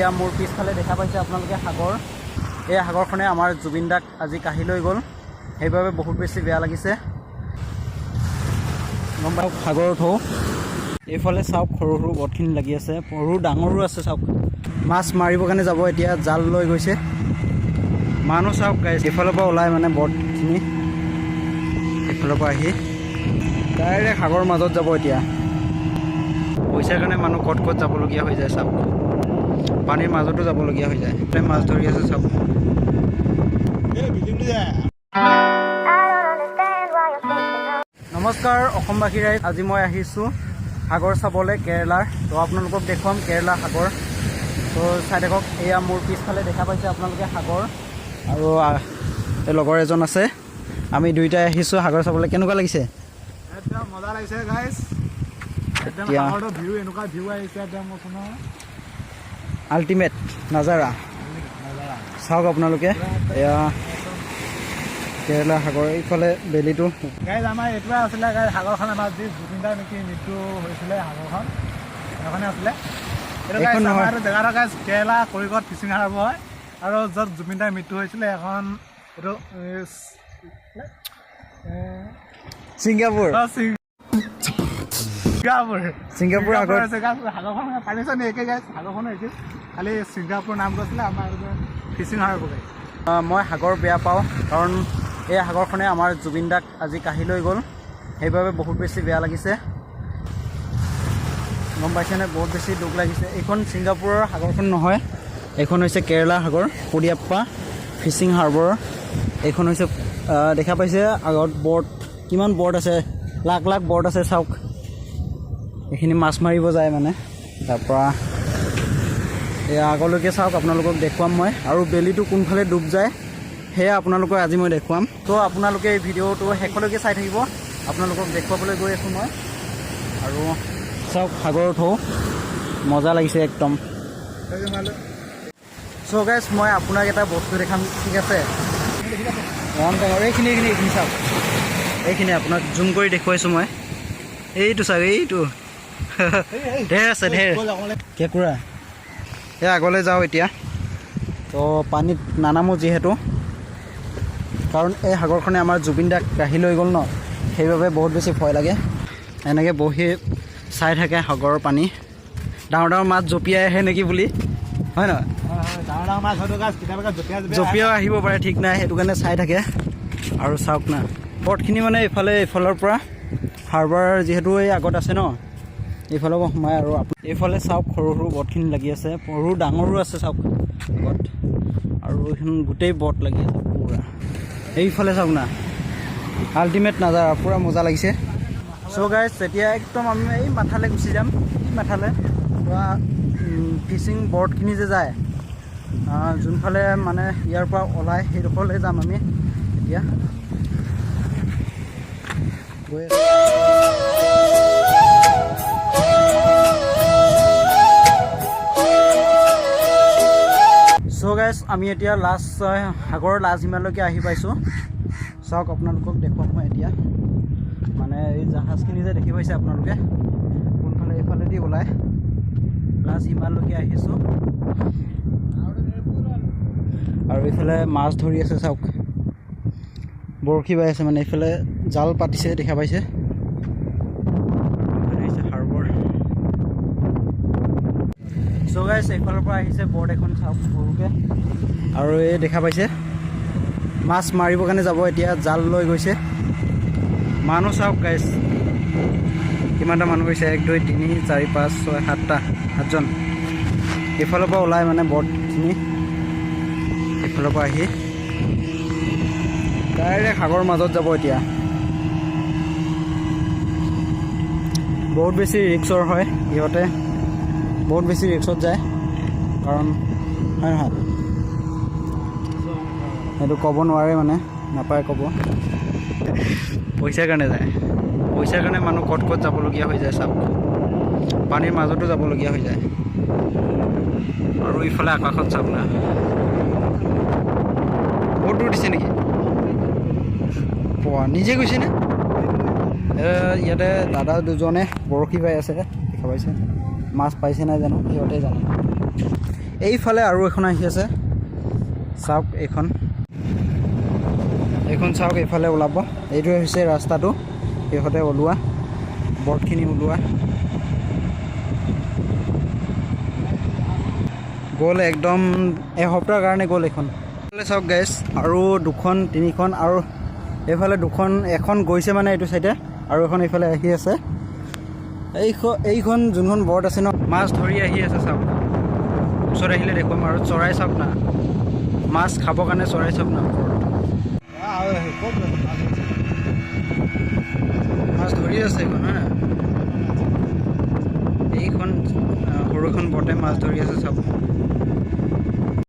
এয়া মোৰ পিছফালে দেখা পাইছে আপোনালোকে সাগৰ। এই সাগৰখনে আমাৰ জুবিন দাক আজি কাঢ়ি লৈ গ'ল, সেইবাবে বহুত বেছি বেয়া লাগিছে। গম পাওক সাগৰত হওঁ এইফালে চাওক সৰু সৰু বটখিনি লাগি আছে, সৰু ডাঙৰো আছে। চাওক মাছ মাৰিবৰ কাৰণে যাব, এতিয়া জাল লৈ গৈছে মানুহ। চাওক গাইছ এইফালৰ পৰা ওলাই মানে বটখিনি, এইফালৰ পৰা আহি ডাইৰেক্ট সাগৰৰ মাজত যাব। এতিয়া পইচাৰ কাৰণে মানুহ ক'ত ক'ত যাবলগীয়া হৈ যায়। চাওক পানীৰ মাজতো যাবলগীয়া হৈ যায়, মাছ ধৰি আছে। চাওক নমস্কাৰ অসমবাসী ৰাইজ, আজি মই আহিছোঁ সাগৰ চাবলৈ কেৰেলাৰ। তো আপোনালোকক দেখুৱাম কেৰেলা সাগৰ। তো চাই থাকক, এয়া মোৰ পিছফালে দেখা পাইছে আপোনালোকে সাগৰ, আৰু এই লগৰ এজন আছে। আমি দুইটাই আহিছোঁ সাগৰ চাবলৈ। কেনেকুৱা লাগিছে? একদম মজা লাগিছে গাইছ, একদম সাগৰৰ ভিউ, এনেকুৱা ভিউ আহিছে একদম আল্টিমেট নাজাৰা। চাওক আপোনালোকে এয়া কেৰেলা সাগৰ, এইফালে বেলিটো। গাইজ আমাৰ এইটোৱে আছিলে গাইজ সাগৰখন, আমাৰ যি জুবিন দাৰ নেকি মৃত্যু হৈছিলে, সাগৰখন সেইখনে আছিলে। এইটো আমাৰ জেগাটো গাইজ কেৰেলা কৰিগত ফিচিং হাৰ্বৰ হয়, আৰু য'ত জুবিন দাৰ মৃত্যু হৈছিলে এখন এইটো ছিংগাপুৰ। ছিংগাপুৰ সাগৰখন পানীছে নি একে গাইজ, সাগৰখনো একে, খালি ছিংগাপুৰ নাম গৈছিলে আমাৰ ফিচিং হাৰ্বৰ গাইজ। মই সাগৰ বেয়া পাওঁ, কাৰণ এই সাগৰখনে আমাৰ জুবিন দাক আজি কাঢ়ি লৈ গ'ল, সেইবাবে বহুত বেছি বেয়া লাগিছে। গম পাইছেনে? বহুত বেছি দুখ লাগিছে। এইখন ছিংগাপুৰৰ সাগৰখন নহয়, এইখন হৈছে কেৰেলা সাগৰ, কোডিয়াপ্পা ফিচিং হাৰ্বৰ। এইখন হৈছে দেখা পাইছে আগত বৰ্ড, কিমান বৰ্ড আছে, লাখ লাখ বৰ্ড আছে। চাওক এইখিনি মাছ মাৰিব যায় মানে, তাৰপৰা এয়া আগলৈকে চাওক, আপোনালোকক দেখুৱাম মই। আৰু বেলিটো কোনফালে ডুব যায় সেয়া আপোনালোকক আজি মই দেখুৱাম। তো আপোনালোকে এই ভিডিঅ'টো শেষলৈকে চাই থাকিব, আপোনালোকক দেখুৱাবলৈ গৈ আছোঁ মই। আৰু চাওক সাগৰত হওঁ, মজা লাগিছে একদম। চ' গাইজ মই আপোনাক এটা বস্তু দেখাম, ঠিক আছে? এইখিনি চাওক, এইখিনি আপোনাক জুম কৰি দেখুৱাইছোঁ মই। এইটো চাওক, এইটো ঢেৰ আছে, ঢেৰ কেঁকুৰা। এই আগলৈ যাওঁ এতিয়া। তো পানীত নানামো যিহেতু, কাৰণ এই সাগৰখনে আমাৰ জুবিন দাক কাঢ়ি লৈ গ'ল ন, সেইবাবে বহুত বেছি ভয় লাগে। এনেকৈ বহি চাই থাকে সাগৰৰ পানী, ডাঙৰ ডাঙৰ মাছ জঁপিয়াই আহে নেকি বুলি, হয় নহয়? ডাঙৰ ডাঙৰ মাছ হয়তো গাছ কেতিয়াবা জঁপিয়াও আহিব পাৰে, ঠিক নাই, সেইটো কাৰণে চাই থাকে। আৰু চাওক না বটখিনি মানে এইফালৰ পৰা হাৰ্বাৰ যিহেতু এই আগত আছে ন, এইফালৰ পৰা সোমাই। আৰু এইফালে চাওক সৰু সৰু বটখিনি লাগি আছে, সৰু ডাঙৰো আছে। চাওক আগত, আৰু এইখন গোটেই বট লাগি আছে পূৰা। এইফালে চাওক না, আল্টিমেট নাজাৰা, পূৰা মজা লাগিছে। চ' গাইজ এতিয়া একদম আমি এই মাথালৈ গুচি যাম, মাথালৈ পূৰা ফিচিং বৰ্ডখিনি যে যায়, যোনফালে মানে ইয়াৰ পৰা ওলাই সেইডোখৰলৈ যাম আমি এতিয়া গৈ আছোঁ। চ' গাইজ আমি এতিয়া সাগৰৰ লাজ সীমালৈকে আহি পাইছোঁ। চাওক আপোনালোকক দেখুৱাম মই এতিয়া, মানে এই জাহাজখিনি যে দেখি পাইছে আপোনালোকে, কোনফালে এইফালেদি ওলাই লাজ সীমালৈকে আহিছোঁ। আৰু এইফালে মাছ ধৰি আছে, চাওক বৰশী বাই আছে, মানে এইফালে জাল পাতিছে দেখা পাইছে। হাৰ্বৰ। চ' গাইছ এইফালৰ পৰা আহিছে বৰ্ড এখন, চাওক সৰুকৈ, আৰু এই দেখা পাইছে মাছ মাৰিবৰ কাৰণে যাব, এতিয়া জাল লৈ গৈছে মানুহ। চাওক গাইছ কিমানটা মানুহ গৈছে, 1 2 3 4 5 6 7জন। এইফালৰ পৰা ওলাই মানে বৰ্ডখিনি, এইফালৰ পৰা আহি ডাইৰেক্ট সাগৰৰ মাজত যাব। এতিয়া বহুত বেছি ৰিক্সৰ হয়, সিহঁতে বহুত বেছি ৰিক্সত যায়, কাৰণ হয় নহয় সেইটো ক'ব নোৱাৰে, মানে নাপায় ক'ব। পইচাৰ কাৰণে যায়, পইচাৰ কাৰণে মানুহ ক'ত ক'ত যাবলগীয়া হৈ যায়। চাওক পানীৰ মাজতো যাবলগীয়া হৈ যায়। আৰু ইফালে আকাশত চাওক না, বহুত দূৰ দিছে নেকি? পোৱা নিজে গৈছেনে? ইয়াতে দাদা দুজনে বৰশী বাই আছে, দেখা পাইছে। মাছ পাইছে নাই জানো, সিহঁতে জানে। এইফালে আৰু এখন আহি আছে চাওক এইখন চাওক এইফালে ওলাব এইটোৱে হৈছে ৰাস্তাটো শেষতে ওলোৱা বটখিনি ওলোৱা গ'ল একদম এসপ্তাহৰ কাৰণে গ'ল এইখন এইফালে চাওক গাইছ আৰু 2খন 3খন আৰু এইফালে এখন গৈছে মানে এইটো চাইডে আৰু এখন এইফালে আহি আছে এইখন যোনখন বৰ্ড আছে ন মাছ ধৰি আহি আছে চাওক ওচৰত আহিলে দেখুৱাম আৰু চৰাই চাওক না মাছ খাবৰ কাৰণে চৰাই চাওক না মাছ ধৰি আছে এইখন হয় এইখন সৰুখন বটে মাছ ধৰি আছে চাওক